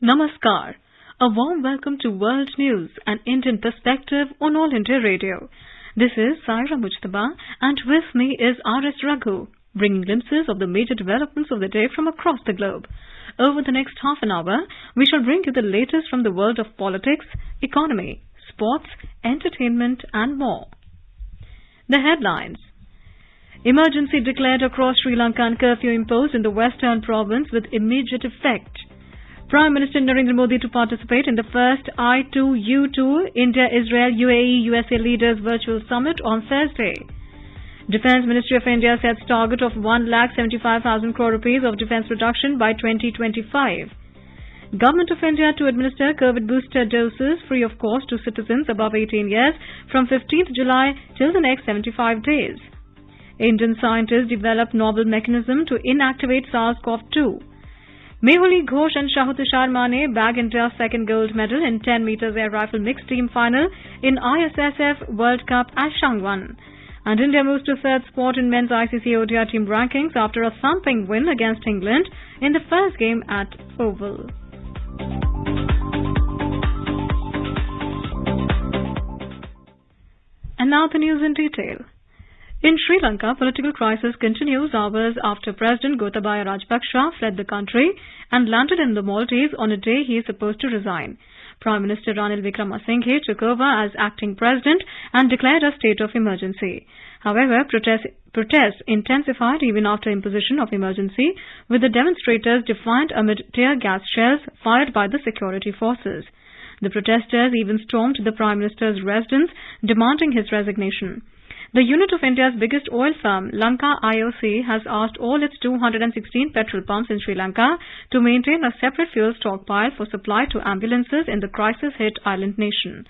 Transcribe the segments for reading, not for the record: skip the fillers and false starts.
Namaskar. A warm welcome to World News, an Indian perspective on All India Radio. This is Saira Mujtaba, and with me is R.S. Raghu, bringing glimpses of the major developments of the day from across the globe. Over the next half an hour, we shall bring you the latest from the world of politics, economy, sports, entertainment, and more. The headlines. Emergency declared across Sri Lanka and curfew imposed in the western province with immediate effect. Prime Minister Narendra Modi to participate in the first I2U2 India, Israel, UAE, USA leaders virtual summit on Thursday. Defence Ministry of India sets target of 1,75,000 crore rupees of defence production by 2025. Government of India to administer COVID booster doses free of cost to citizens above 18 years from 15th July till the next 75 days. Indian scientists develop novel mechanism to inactivate SARS-CoV-2. Mehuli Ghosh and Shahutushar Mane bag India's second gold medal in 10 meters air rifle mixed team final in ISSF World Cup at Shangwan. And India moves to third spot in men's ICC ODI team rankings after a thumping win against England in the first game at Oval. And now the news in detail. In Sri Lanka, political crisis continues hours after President Gotabaya Rajapaksa fled the country and landed in the Maldives on a day he is supposed to resign. Prime Minister Ranil Wickremesinghe took over as acting president and declared a state of emergency. However, protests intensified even after imposition of emergency, with the demonstrators defiant amid tear gas shells fired by the security forces. The protesters even stormed the Prime Minister's residence, demanding his resignation. The unit of India's biggest oil firm, Lanka IOC, has asked all its 216 petrol pumps in Sri Lanka to maintain a separate fuel stockpile for supply to ambulances in the crisis-hit island nation.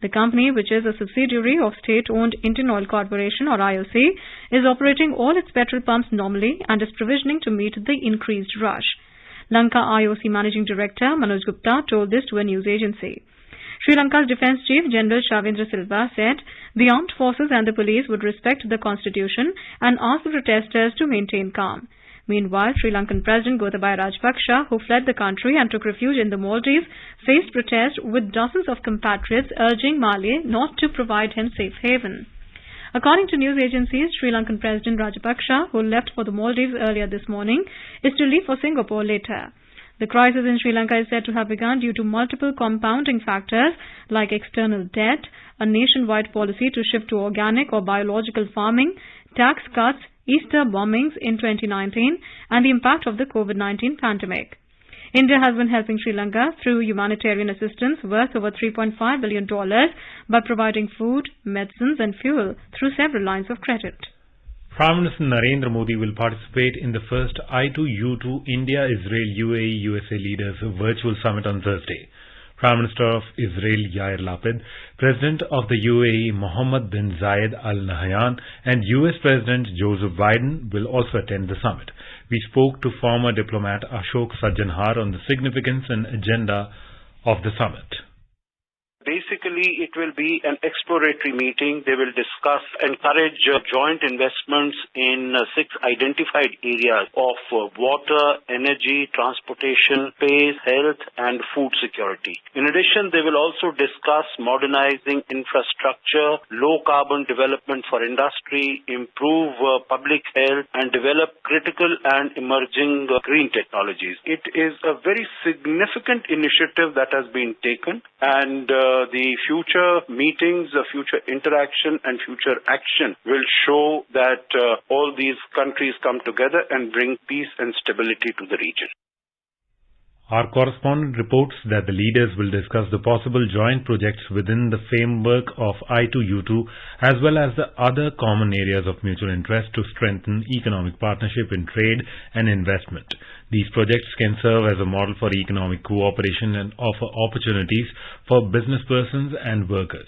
The company, which is a subsidiary of state-owned Indian Oil Corporation or IOC, is operating all its petrol pumps normally and is provisioning to meet the increased rush. Lanka IOC Managing Director Manoj Gupta told this to a news agency. Sri Lanka's Defence Chief General Shavindra Silva said the armed forces and the police would respect the constitution and ask the protesters to maintain calm. Meanwhile, Sri Lankan President Gotabaya Rajapaksa, who fled the country and took refuge in the Maldives, faced protest with dozens of compatriots urging Mali not to provide him safe haven. According to news agencies, Sri Lankan President Rajapaksa, who left for the Maldives earlier this morning, is to leave for Singapore later. The crisis in Sri Lanka is said to have begun due to multiple compounding factors like external debt, a nationwide policy to shift to organic or biological farming, tax cuts, Easter bombings in 2019, and the impact of the COVID-19 pandemic. India has been helping Sri Lanka through humanitarian assistance worth over $3.5 billion by providing food, medicines and fuel through several lines of credit. Prime Minister Narendra Modi will participate in the first I2U2 India, Israel, UAE, USA leaders virtual summit on Thursday. Prime Minister of Israel Yair Lapid, President of the UAE Mohammed bin Zayed Al Nahyan and US President Joseph Biden will also attend the summit. We spoke to former diplomat Ashok Sajjanhar on the significance and agenda of the summit. Basically, it will be an exploratory meeting. They will discuss, encourage joint investments in 6 identified areas of water, energy, transportation, space, health, and food security. In addition, they will also discuss modernizing infrastructure, low-carbon development for industry, improve public health, and develop critical and emerging green technologies. It is a very significant initiative that has been taken, and the future meetings, the future interaction and future action will show that all these countries come together and bring peace and stability to the region. Our correspondent reports that the leaders will discuss the possible joint projects within the framework of I2U2 as well as the other common areas of mutual interest to strengthen economic partnership in trade and investment. These projects can serve as a model for economic cooperation and offer opportunities for business persons and workers.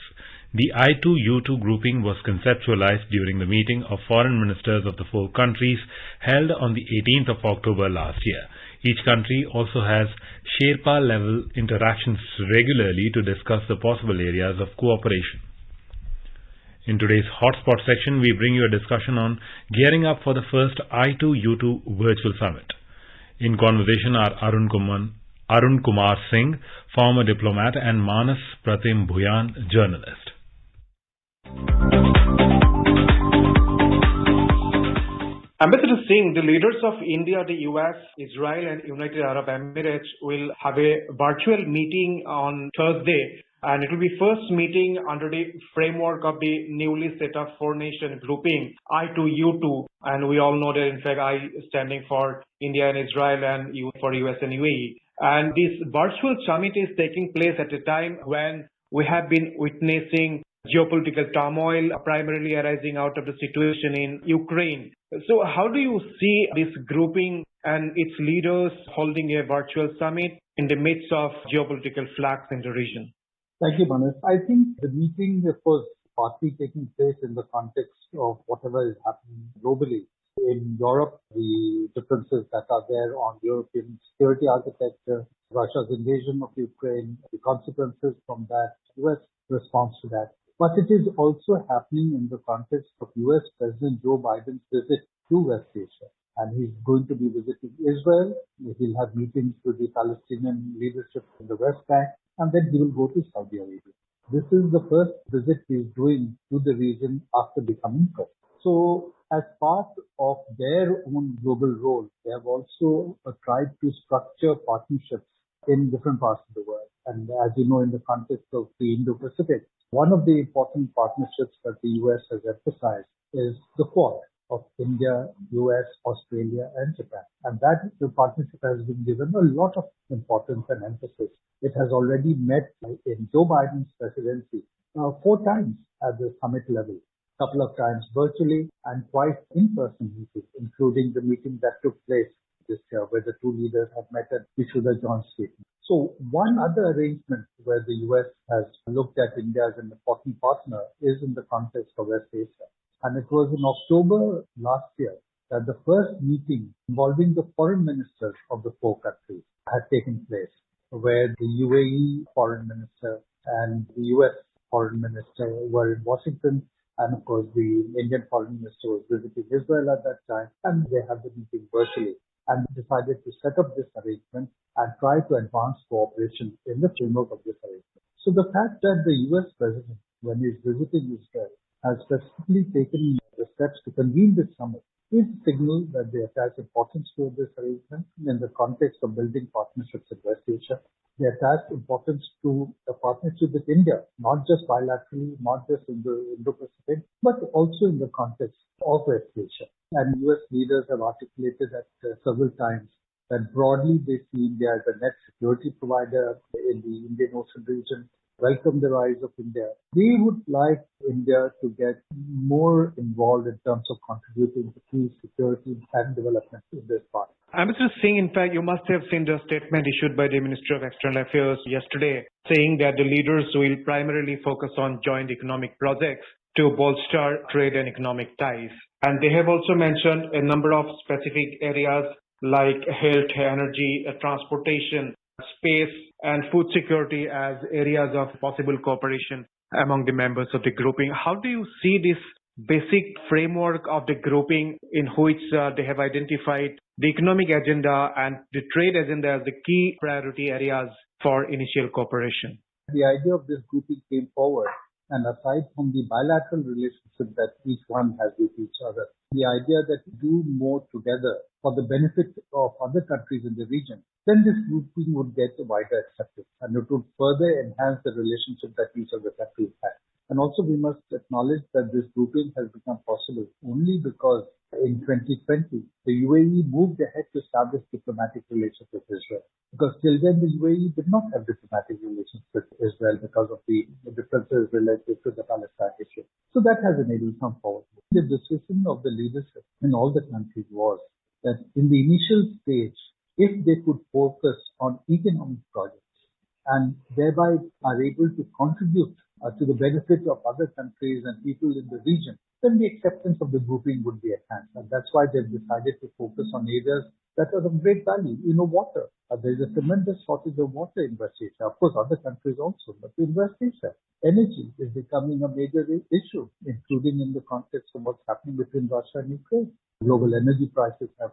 The I2U2 grouping was conceptualized during the meeting of foreign ministers of the 4 countries held on the 18th of October last year. Each country also has Sherpa-level interactions regularly to discuss the possible areas of cooperation. In today's Hotspot section, we bring you a discussion on gearing up for the first I2U2 virtual summit. In conversation are Arun Arun Kumar Singh, former diplomat, and Manas Pratim Bhuyan, journalist. Ambassador Singh, the leaders of India, the US, Israel and United Arab Emirates will have a virtual meeting on Thursday, and it will be first meeting under the framework of the newly set up four-nation grouping, I2U2, and we all know that in fact I standing for India and Israel and U for US and UAE. And this virtual summit is taking place at a time when we have been witnessing geopolitical turmoil primarily arising out of the situation in Ukraine. So how do you see this grouping and its leaders holding a virtual summit in the midst of geopolitical flux in the region? Thank you, Manas. I think the meeting was partly taking place in the context of whatever is happening globally. In Europe, the differences that are there on European security architecture, Russia's invasion of Ukraine, the consequences from that, US response to that. But it is also happening in the context of US President Joe Biden's visit to West Asia. And he's going to be visiting Israel. He'll have meetings with the Palestinian leadership in the West Bank, and then he will go to Saudi Arabia. This is the first visit he's doing to the region after becoming president. So as part of their own global role, they have also tried to structure partnerships in different parts of the world. And as you know, in the context of the Indo-Pacific, one of the important partnerships that the US has emphasized is the Quad of India, US, Australia, and Japan. And that the partnership has been given a lot of importance and emphasis. It has already met in Joe Biden's presidency 4 times at the summit level, couple of times virtually and twice in-person meetings, including the meeting that took place this year where the two leaders have met and issued a joint statement. So one other arrangement where the US has looked at India as an important partner is in the context of West Asia. And it was in October last year that the first meeting involving the foreign ministers of the 4 countries had taken place, where the UAE foreign minister and the US foreign minister were in Washington. And of course, the Indian foreign minister was visiting Israel at that time, and they had the meeting virtually and decided to set up this arrangement and try to advance cooperation in the framework of this arrangement. So the fact that the US president, when he is visiting Israel, has specifically taken the steps to convene this summit is a signal that they attach importance to this arrangement in the context of building partnerships in West Asia. They attach importance to a partnership with India, not just bilaterally, not just in the Indo-Pacific, but also in the context of West Asia. And US leaders have articulated that several times that broadly they see India as a net security provider in the Indian Ocean region, welcome the rise of India. They would like India to get more involved in terms of contributing to peace, security, and development in this part. Ambassador Singh, in fact, you must have seen the statement issued by the Ministry of External Affairs yesterday, saying that the leaders will primarily focus on joint economic projects to bolster trade and economic ties. And they have also mentioned a number of specific areas like health, energy, transportation, space, and food security as areas of possible cooperation among the members of the grouping. How do you see this basic framework of the grouping in which they have identified the economic agenda and the trade agenda as the key priority areas for initial cooperation? The idea of this grouping came forward, and aside from the bilateral relationship that each one has with each other, the idea that we do more together for the benefit of other countries in the region, then this grouping would get a wider acceptance and it would further enhance the relationship that each of the countries have. And also we must acknowledge that this grouping has become possible only because in 2020, the UAE moved ahead to establish diplomatic relations with Israel. Because till then, the UAE did not have diplomatic relations with Israel because of the differences related to the Palestine issue. So that has enabled some forward. The decision of the leadership in all the countries was that in the initial stage, if they could focus on economic projects and thereby are able to contribute to the benefit of other countries and people in the region, then the acceptance of the grouping would be enhanced. And that's why they've decided to focus on areas that are of great value. Water. There's a tremendous shortage of water in West Asia. Of course, other countries also, but in West Asia, energy is becoming a major issue, including in the context of what's happening between Russia and Ukraine. Global energy prices have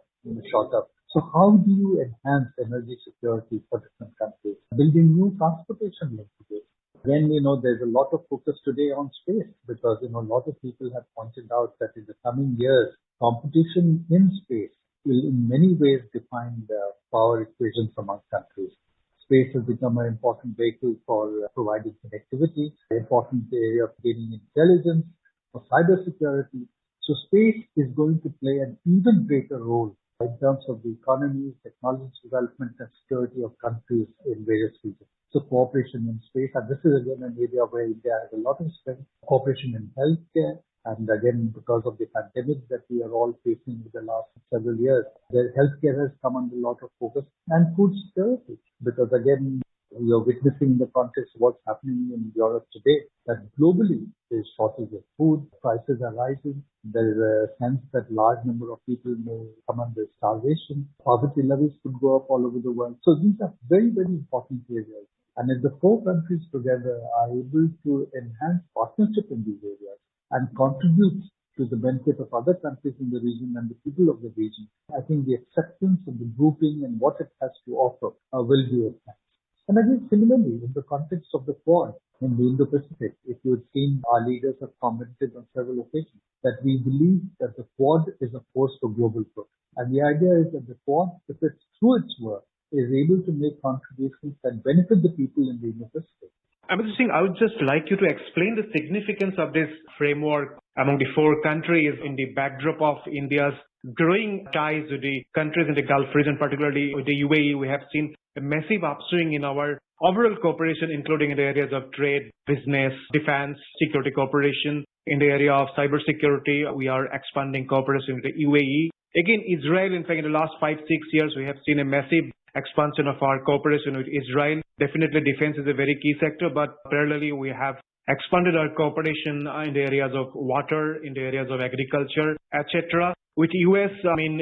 shot up. So how do you enhance energy security for different countries? Building new transportation linkages. Again, there's a lot of focus today on space because, a lot of people have pointed out that in the coming years, competition in space will in many ways define the power equations among countries. Space has become an important vehicle for providing connectivity, an important area of gaining intelligence, for cybersecurity. So space is going to play an even greater role in terms of the economy, technology development, and security of countries in various regions. So cooperation in space, and this is again an area where India has a lot of strength. Cooperation in healthcare, and again, because of the pandemic that we are all facing in the last several years, the healthcare has come under a lot of focus, and food security, because again, we are witnessing in the context of what's happening in Europe today, that globally there's shortage of food, prices are rising, there is a sense that large number of people may come under starvation, poverty levels could go up all over the world. So these are very, very important areas. And if the four countries together are able to enhance partnership in these areas and contribute to the benefit of other countries in the region and the people of the region, I think the acceptance of the grouping and what it has to offer will be enhanced. And again, similarly, in the context of the Quad in the Indo-Pacific, if you had seen our leaders have commented on several occasions that we believe that the Quad is a force for global growth. And the idea is that the Quad, if it's through its work, is able to make contributions that benefit the people in the Indo-Pacific. Mr. Singh, I would just like you to explain the significance of this framework among the four countries in the backdrop of India's growing ties with the countries in the Gulf region, particularly with the UAE. We have seen a massive upswing in our overall cooperation, including in the areas of trade, business, defense, security cooperation. In the area of cybersecurity, we are expanding cooperation with the UAE. Again, Israel, in fact, in the last 5-6 years, we have seen a massive expansion of our cooperation with Israel. Definitely defense is a very key sector, but parallelly we have expanded our cooperation in the areas of water, in the areas of agriculture, etc. With US,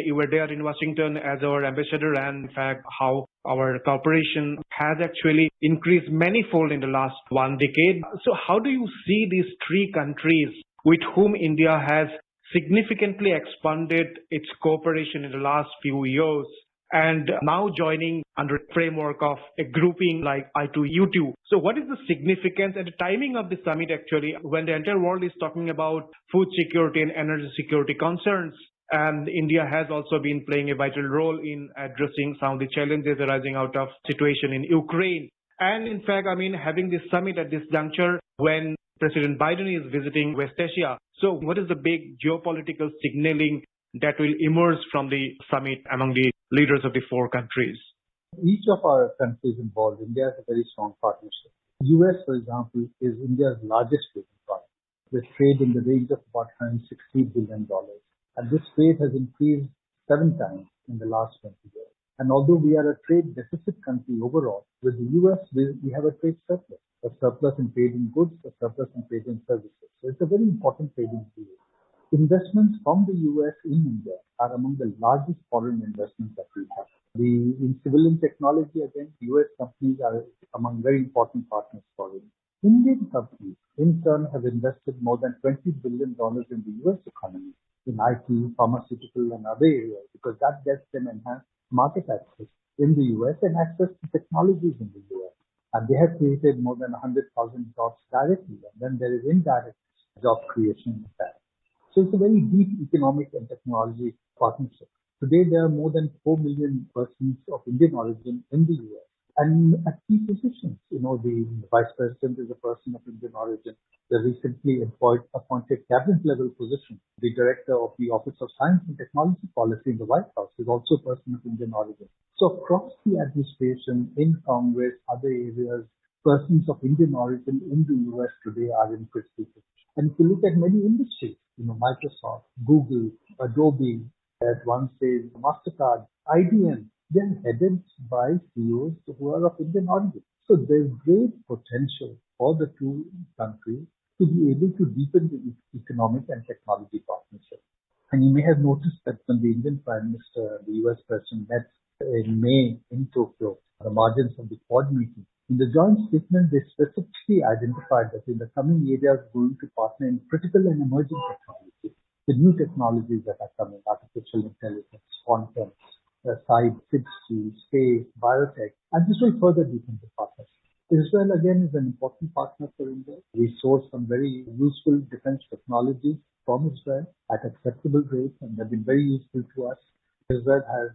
you were there in Washington as our ambassador, and in fact, how our cooperation has actually increased manifold in the last 1 decade. So how do you see these three countries with whom India has significantly expanded its cooperation in the last few years, and now joining under a framework of a grouping like I2U2. So what is the significance and the timing of the summit actually when the entire world is talking about food security and energy security concerns? And India has also been playing a vital role in addressing some of the challenges arising out of situation in Ukraine. And in fact, having this summit at this juncture when President Biden is visiting West Asia. So what is the big geopolitical signaling that will emerge from the summit among the leaders of the four countries? Each of our countries involved, India has a very strong partnership. US, for example, is India's largest trading partner, with trade in the range of about $160 billion. And this trade has increased 7 times in the last 20 years. And although we are a trade deficit country overall, with the US, we have a trade surplus in trade in goods, a surplus in trade in services. So it's a very important trading field. Investments from the US in India are among the largest foreign investments that we have. In civilian technology, again, US companies are among very important partners for it. Indian companies, in turn, have invested more than $20 billion in the US economy, in IT, pharmaceutical, and other areas, because that gets them enhanced market access in the US and access to technologies in the US. And they have created more than 100,000 jobs directly, and then there is indirect job creation in that. So it's a very deep economic and technology partnership. Today, there are more than 4 million persons of Indian origin in the US and at key positions. The vice president is a person of Indian origin. The recently appointed cabinet level position, the director of the Office of Science and Technology Policy in the White House, is also a person of Indian origin. So across the administration, in Congress, other areas, persons of Indian origin in the US today are in critical position. And if you look at many industries, Microsoft, Google, Adobe, at one stage, MasterCard, IBM, they're headed by CEOs who are of Indian origin. So there's great potential for the two countries to be able to deepen the economic and technology partnership. And you may have noticed that when the Indian Prime Minister and the US President met in May in Tokyo, the margins of the Quad meeting, in the joint statement, they specifically identified that in the coming years, we're going to partner in critical and emerging technologies, the new technologies that are coming, artificial intelligence, quantum, side, 6G, space, biotech, and this will further deepen the partnership. Israel again is an important partner for India. We source some very useful defense technologies from Israel at acceptable rates, and they've been very useful to us. Israel has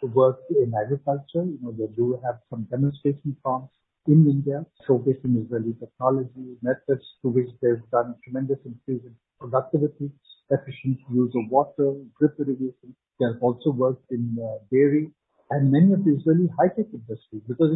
worked in agriculture. They do have some demonstration farms in India, showcasing Israeli technology, methods to which they've done a tremendous increase in productivity, efficient use of water, drip irrigation. They have also worked in dairy and many of the Israeli high-tech industries, because,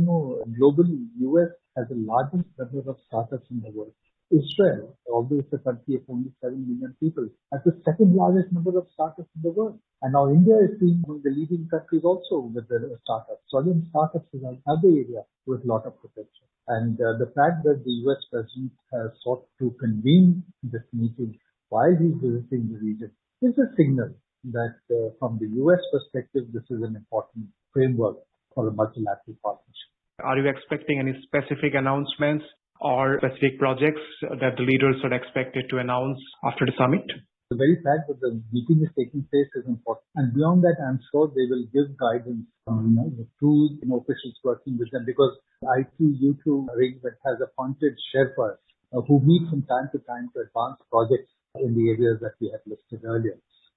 globally, US has the largest number of startups in the world. Israel, although it's a country of only 7 million people, has the second largest number of startups in the world. And now India is being one of the leading countries also with the startups. So again, startups is another area with a lot of potential. And the fact that the US president has sought to convene this meeting while he's visiting the region is a signal that from the US perspective, this is an important framework for a multilateral partnership. Are you expecting any specific announcements or specific projects that the leaders are expected to announce after the summit? The very fact that the meeting is taking place is important. And beyond that, I'm sure they will give guidance on the two officials working with them, because the I2U2 arrangement has appointed Sherpas who meet from time to time to advance projects in the areas that we had listed earlier.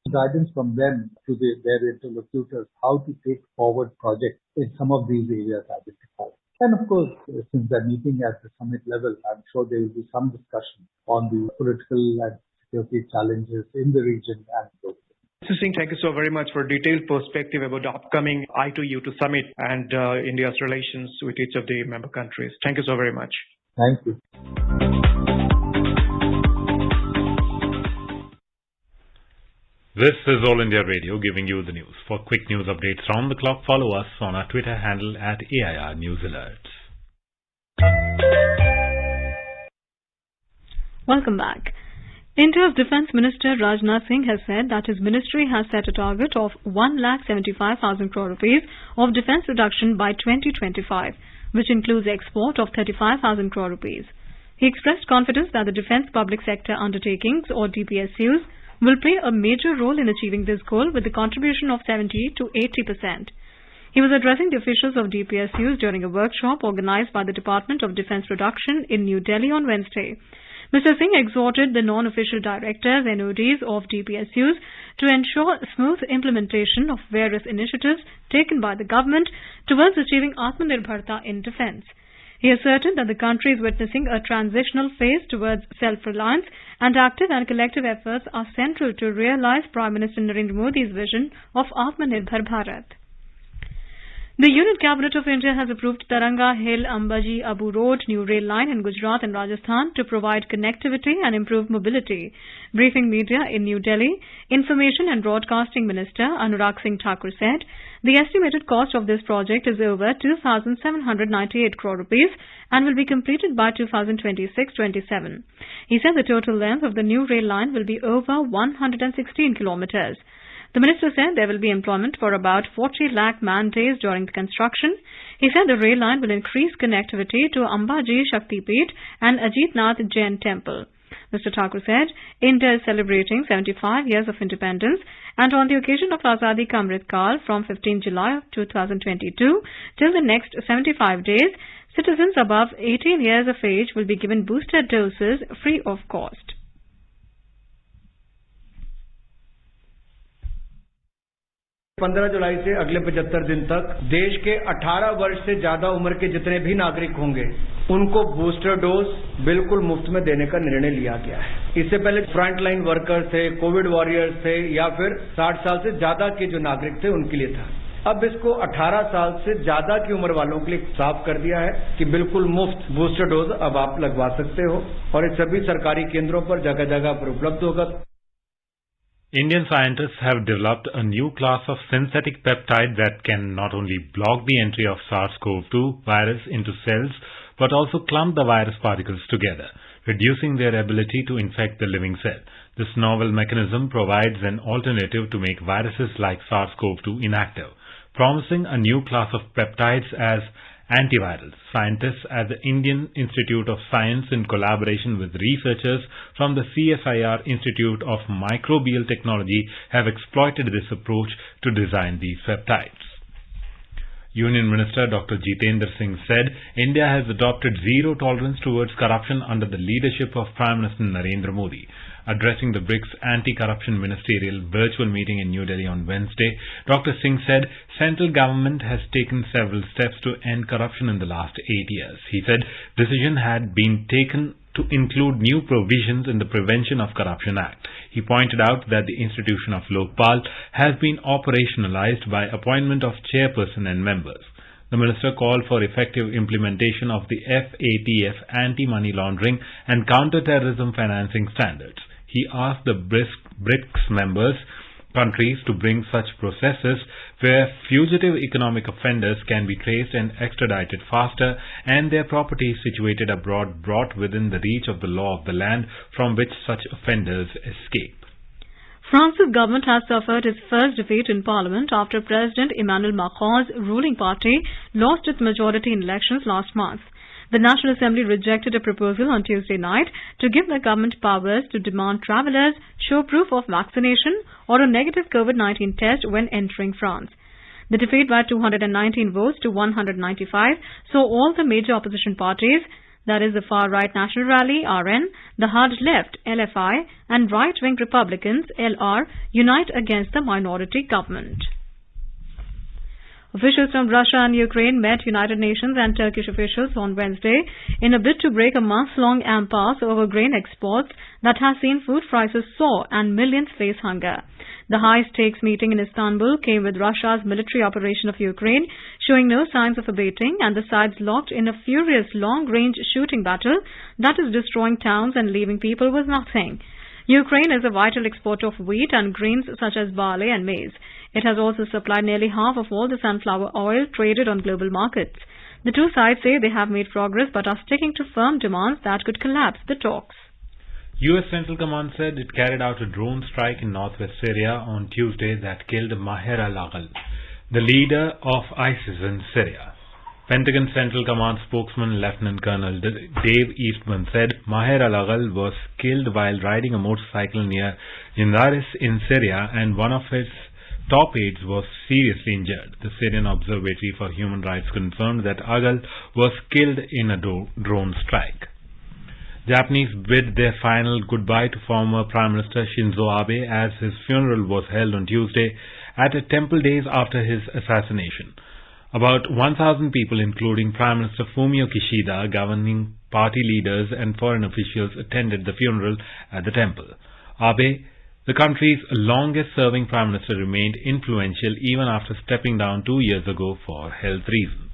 Guidance from them to their interlocutors how to take forward projects in some of these areas identified. And of course, since they're meeting at the summit level, I'm sure there will be some discussion on the political and security challenges in the region and globally. Mr. Singh, thank you so very much for a detailed perspective about the upcoming I2U2 summit and India's relations with each of the member countries. Thank you so very much. Thank you. This is All India Radio giving you the news. For quick news updates round the clock, follow us on our Twitter handle at AIR News Alerts. Welcome back. India's Defence Minister Rajnath Singh has said that his ministry has set a target of 1,75,000 crore rupees of defence production by 2025, which includes export of 35,000 crore rupees. He expressed confidence that the Defence Public Sector Undertakings, or DPSUs, will play a major role in achieving this goal with the contribution of 70 to 80%. He was addressing the officials of DPSUs during a workshop organized by the Department of Defence Production in New Delhi on Wednesday. Mr. Singh exhorted the non-official directors, NODs of DPSUs to ensure smooth implementation of various initiatives taken by the government towards achieving Atmanirbharta in defence. He asserted that the country is witnessing a transitional phase towards self-reliance, and active and collective efforts are central to realize Prime Minister Narendra Modi's vision of Atmanirbhar Bharat. The Union Cabinet of India has approved Taranga Hill Ambaji Abu Road new rail line in Gujarat and Rajasthan to provide connectivity and improve mobility. Briefing media in New Delhi, Information and Broadcasting Minister Anurag Singh Thakur said the estimated cost of this project is over 2,798 crore rupees and will be completed by 2026-27. He said the total length of the new rail line will be over 116 kilometers. The minister said there will be employment for about 40 lakh man-days during the construction. He said the rail line will increase connectivity to Ambaji Shaktipeeth and Ajitnath Jain Temple. Mr. Thakur said India is celebrating 75 years of independence, and on the occasion of Azadi Ka Amrit Kal from 15 July 2022 till the next 75 days, citizens above 18 years of age will be given booster doses free of cost. 15 जुलाई से अगले 75 दिन तक देश के 18 वर्ष से ज्यादा उम्र के जितने भी नागरिक होंगे उनको बूस्टर डोज बिल्कुल मुफ्त में देने का निर्णय लिया गया है। इससे पहले फ्रंट लाइन वर्कर्स थे, कोविड वॉरियर्स थे या फिर 60 साल से ज्यादा के जो नागरिक थे उनके लिए था। अब इसको 18 साल से ज्यादा की उम्र वालों के लिए साफ कर दिया है कि बिल्कुल मुफ्त बूस्टर डोज अब आप लगवा सकते हो और ये सभी सरकारी केंद्रों पर जगह जगह पर उपलब्ध होगा। Indian scientists have developed a new class of synthetic peptide that can not only block the entry of SARS-CoV-2 virus into cells but also clump the virus particles together, reducing their ability to infect the living cell. This novel mechanism provides an alternative to make viruses like SARS-CoV-2 inactive, promising a new class of peptides as antivirals. Scientists at the Indian Institute of Science, in collaboration with researchers from the CSIR Institute of Microbial Technology, have exploited this approach to design these peptides. Union Minister Dr. Jitendra Singh said India has adopted zero tolerance towards corruption under the leadership of Prime Minister Narendra Modi. Addressing the BRICS anti-corruption ministerial virtual meeting in New Delhi on Wednesday, Dr. Singh said central government has taken several steps to end corruption in the last 8 years. He said decision had been taken to include new provisions in the Prevention of Corruption Act. He pointed out that the institution of Lokpal has been operationalized by appointment of chairperson and members. The minister called for effective implementation of the FATF anti-money laundering and counter-terrorism financing standards. He asked the BRICS members countries to bring such processes where fugitive economic offenders can be traced and extradited faster and their properties situated abroad brought within the reach of the law of the land from which such offenders escape. France's government has suffered its first defeat in parliament after President Emmanuel Macron's ruling party lost its majority in elections last month. The National Assembly rejected a proposal on Tuesday night to give the government powers to demand travellers show proof of vaccination or a negative COVID-19 test when entering France. The defeat by 219 votes to 195 saw all the major opposition parties, that is the far-right National Rally, RN, the hard-left, LFI, and right-wing Republicans, LR, unite against the minority government. Officials from Russia and Ukraine met United Nations and Turkish officials on Wednesday in a bid to break a month-long impasse over grain exports that has seen food prices soar and millions face hunger. The high-stakes meeting in Istanbul came with Russia's military operation of Ukraine showing no signs of abating and the sides locked in a furious long-range shooting battle that is destroying towns and leaving people with nothing. Ukraine is a vital exporter of wheat and grains such as barley and maize. It has also supplied nearly half of all the sunflower oil traded on global markets. The two sides say they have made progress but are sticking to firm demands that could collapse the talks. U.S. Central Command said it carried out a drone strike in northwest Syria on Tuesday that killed Maher al-Aghal, the leader of ISIS in Syria. Pentagon Central Command spokesman Lieutenant Colonel Dave Eastman said Maher al-Aghal was killed while riding a motorcycle near Jindaris in Syria and one of his top aides was seriously injured. The Syrian Observatory for Human Rights confirmed that Aghal was killed in a drone strike. Japanese bid their final goodbye to former Prime Minister Shinzo Abe as his funeral was held on Tuesday at a temple days after his assassination. About 1,000 people, including Prime Minister Fumio Kishida, governing party leaders and foreign officials, attended the funeral at the temple. Abe, the country's longest-serving Prime Minister, remained influential even after stepping down 2 years ago for health reasons.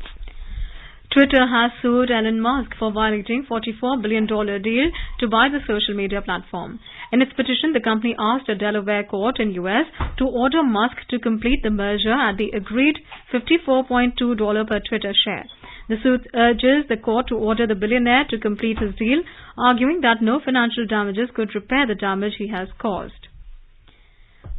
Twitter has sued Elon Musk for violating $44 billion deal to buy the social media platform. In its petition, the company asked a Delaware court in U.S. to order Musk to complete the merger at the agreed $54.2 per Twitter share. The suit urges the court to order the billionaire to complete his deal, arguing that no financial damages could repair the damage he has caused.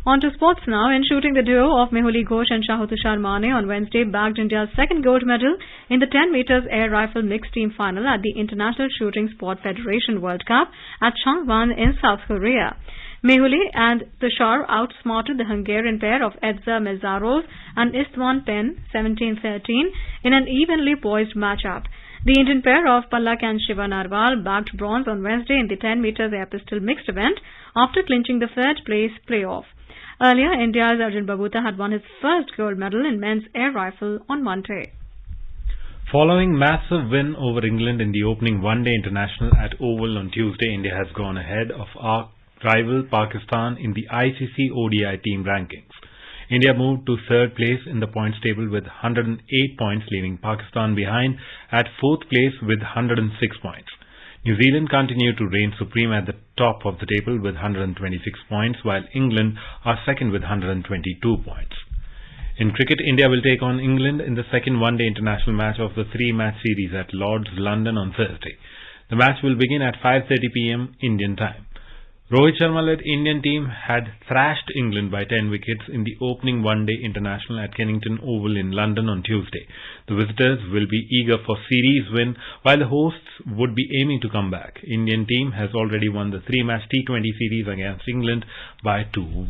On to sports now. In shooting, the duo of Mehuli Ghosh and Shahutushar Mane on Wednesday bagged India's second gold medal in the 10 meters air rifle mixed team final at the International Shooting Sport Federation World Cup at Changwon in South Korea. Mehuli and Tushar outsmarted the Hungarian pair of Edza Mezarov and Istvan Pen 17-13 in an evenly poised matchup. The Indian pair of Pallak and Shiva Narwal bagged bronze on Wednesday in the 10 meters air pistol mixed event after clinching the third place playoff. Earlier, India's Arjun Babuta had won his first gold medal in men's air rifle on Monday. Following massive win over England in the opening one-day international at Oval on Tuesday, India has gone ahead of our rival Pakistan in the ICC ODI team rankings. India moved to third place in the points table with 108 points, leaving Pakistan behind at fourth place with 106 points. New Zealand continued to reign supreme at the top of the table with 126 points, while England are second with 122 points. In cricket, India will take on England in the second one-day international match of the three-match series at Lord's, London on Thursday. The match will begin at 5:30 p.m. Indian time. Rohit Sharma-led Indian team had thrashed England by 10 wickets in the opening one-day international at Kennington Oval in London on Tuesday. The visitors will be eager for series win, while the hosts would be aiming to come back. Indian team has already won the 3-match T20 series against England by 2-1.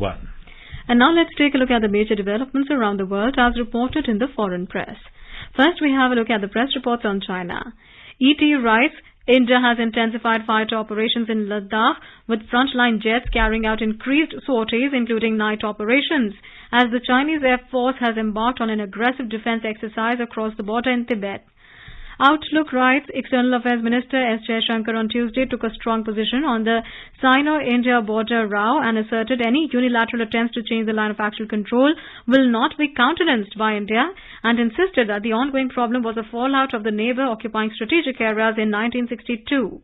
And now let's take a look at the major developments around the world as reported in the foreign press. First, we have a look at the press reports on China. ET writes, India has intensified fighter operations in Ladakh with frontline jets carrying out increased sorties including night operations as the Chinese Air Force has embarked on an aggressive defense exercise across the border in Tibet. Outlook writes, External Affairs Minister S. Jaishankar on Tuesday took a strong position on the Sino-India border row and asserted any unilateral attempts to change the line of actual control will not be countenanced by India and insisted that the ongoing problem was a fallout of the neighbor occupying strategic areas in 1962.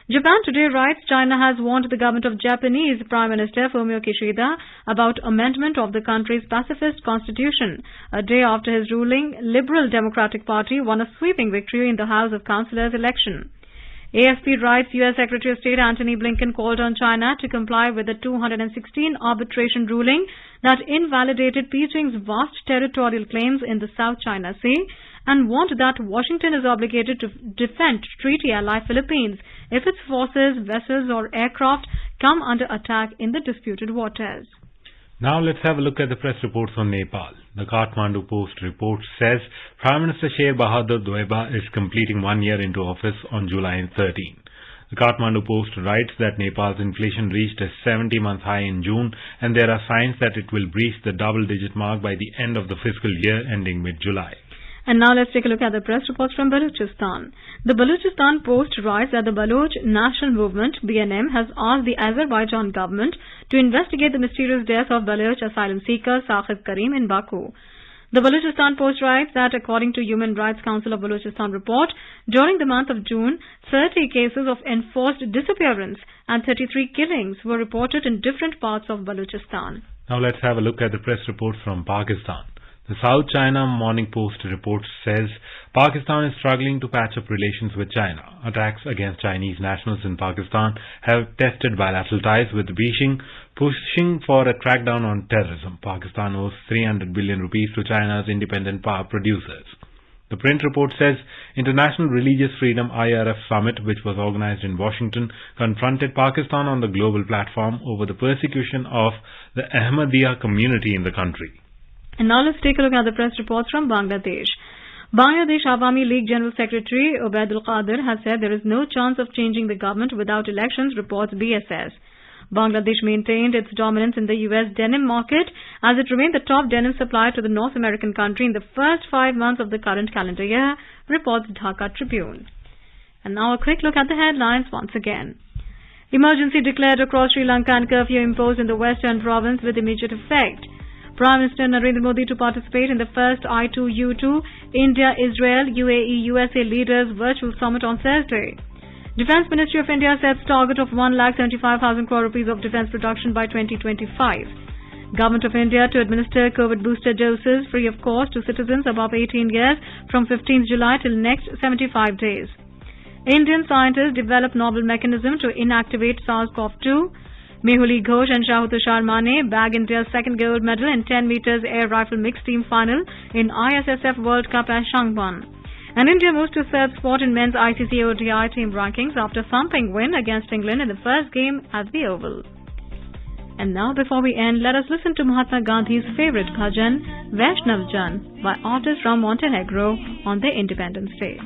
Japan Today writes, China has warned the government of Japanese Prime Minister Fumio Kishida about amendment of the country's pacifist constitution. A day after his ruling, Liberal Democratic Party won a sweeping victory in the House of Councillors election. AFP writes, U.S. Secretary of State Antony Blinken called on China to comply with the 216 arbitration ruling that invalidated Beijing's vast territorial claims in the South China Sea and warned that Washington is obligated to defend treaty ally Philippines if its forces, vessels or aircraft come under attack in the disputed waters. Now let's have a look at the press reports on Nepal. The Kathmandu Post report says Prime Minister Sher Bahadur Deuba is completing 1 year into office on July 13. The Kathmandu Post writes that Nepal's inflation reached a 70-month high in June and there are signs that it will breach the double-digit mark by the end of the fiscal year ending mid-July. And now let's take a look at the press reports from Balochistan. The Balochistan Post writes that the Baloch National Movement, BNM, has asked the Azerbaijan government to investigate the mysterious death of Baloch asylum seeker Saqib Karim in Baku. The Balochistan Post writes that according to Human Rights Council of Balochistan report, during the month of June, 30 cases of enforced disappearance and 33 killings were reported in different parts of Balochistan. Now let's have a look at the press report from Pakistan. The South China Morning Post report says Pakistan is struggling to patch up relations with China. Attacks against Chinese nationals in Pakistan have tested bilateral ties with Beijing, pushing for a crackdown on terrorism. Pakistan owes 300 billion rupees to China's independent power producers. The print report says International Religious Freedom IRF Summit, which was organized in Washington, confronted Pakistan on the global platform over the persecution of the Ahmadiyya community in the country. And now let's take a look at the press reports from Bangladesh. Bangladesh Awami League General Secretary Obaidul Qadir has said there is no chance of changing the government without elections, reports BSS. Bangladesh maintained its dominance in the US denim market as it remained the top denim supplier to the North American country in the first 5 months of the current calendar year, reports Dhaka Tribune. And now a quick look at the headlines once again. Emergency declared across Sri Lanka and curfew imposed in the western province with immediate effect. Prime Minister Narendra Modi to participate in the first I2U2 India, Israel, UAE, USA leaders virtual summit on Thursday. Defence Ministry of India sets target of 1,75,000 crore rupees of defence production by 2025. Government of India to administer COVID booster doses free of cost to citizens above 18 years from 15th July till next 75 days. Indian scientists develop novel mechanism to inactivate SARS-CoV-2. Mehuli Ghosh and Shahu Tushar Mane bag India's second gold medal in 10 meters air rifle mixed team final in ISSF World Cup at Changban. And India moves to third spot in men's ICC ODI team rankings after thumping win against England in the first game at the Oval. And now before we end, let us listen to Mahatma Gandhi's favorite bhajan, Vaishnav Jan, by artists from Montenegro on their Independence Day.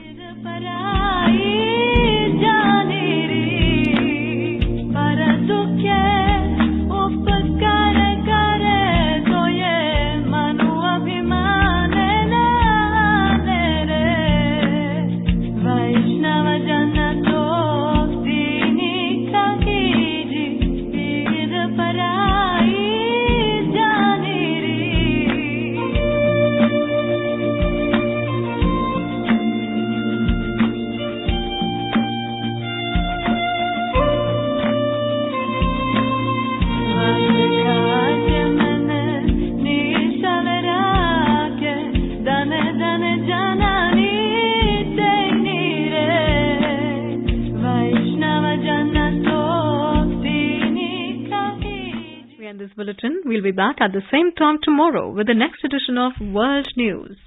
bulletin. We'll be back at the same time tomorrow with the next edition of World News.